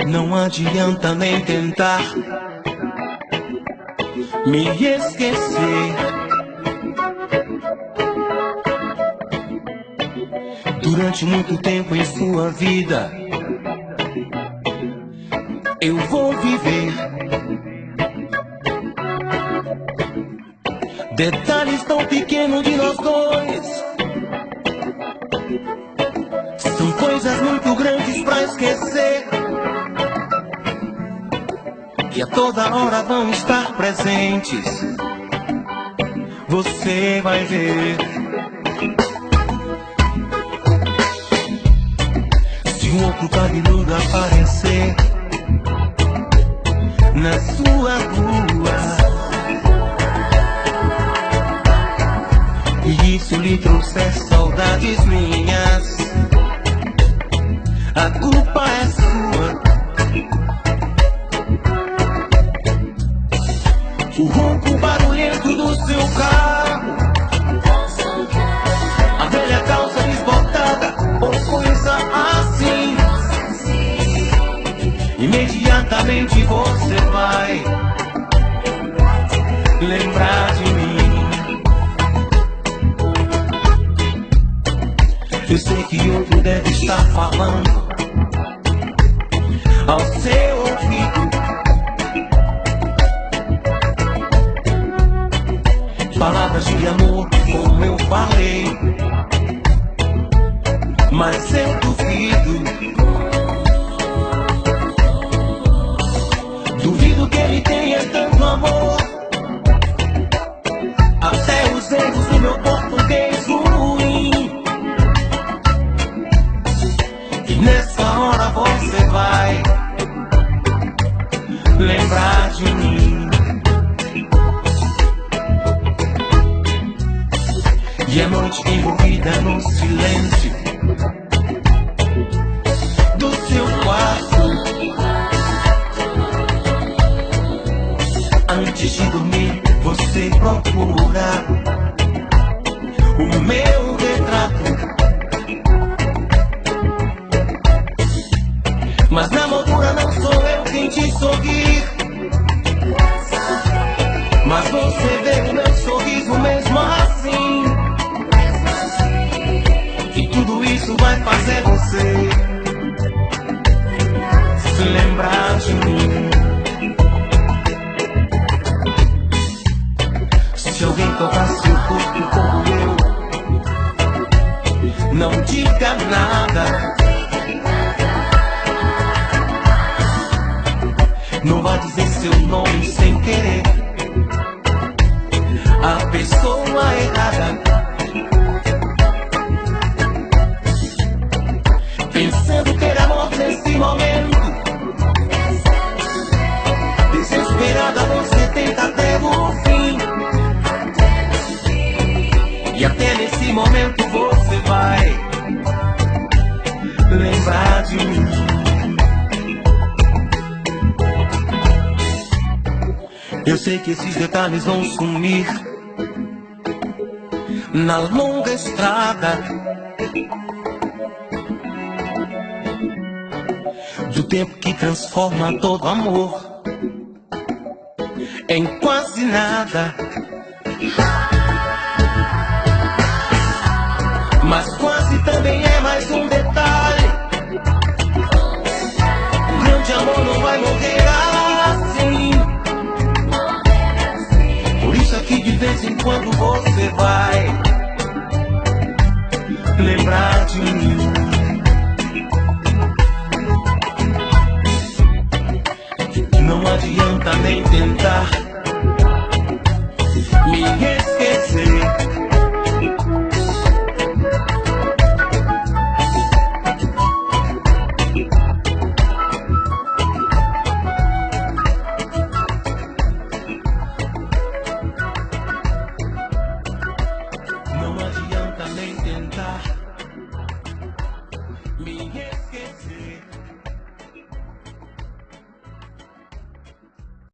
Não adianta nem tentar me esquecer. Durante muito tempo em sua vida eu vou viver detalhes tão pequenos de nós dois. São coisas muito grandes pra esquecer, que a toda hora vão estar presentes. Você vai ver. Se um outro cabeludo aparecer na sua rua e isso lhe trouxer saudades minhas, a culpa é sua. O ronco barulhento do seu carro, a velha calça desbotada ou coisa assim, imediatamente você vai lembrar de mim. Eu sei que outro deve estar falando ao seu ouvido palavras de amor, como eu falei, mas eu duvido. Duvido que ele tenha tanto amor. Até os erros do meu português ruim. E nessa hora você vai lembrar de mim. E a noite envolvida no silêncio do seu quarto, antes de dormir você procura o meu retrato. Mas na moldura não sou eu quem te sorrir, mas você vê o meu sorriso mesmo assim. E tudo isso vai fazer você se lembrar de mim. Se alguém tocar seu corpo como eu, não diga nada. Não vá dizer seu nome sem querer. A pessoa errada, pensando ter amor nesse momento. Desesperada você tenta até o fim. E até nesse momento você vai lembrar de mim. Eu sei que esses detalhes vão sumir na longa estrada do tempo que transforma todo amor em quase nada. Mas quase também é mais um detalhe. O grande amor não vai morrer assim. Por isso é que de vez em quando você vai lembrar de mim. Não adianta nem tentar me esquecer.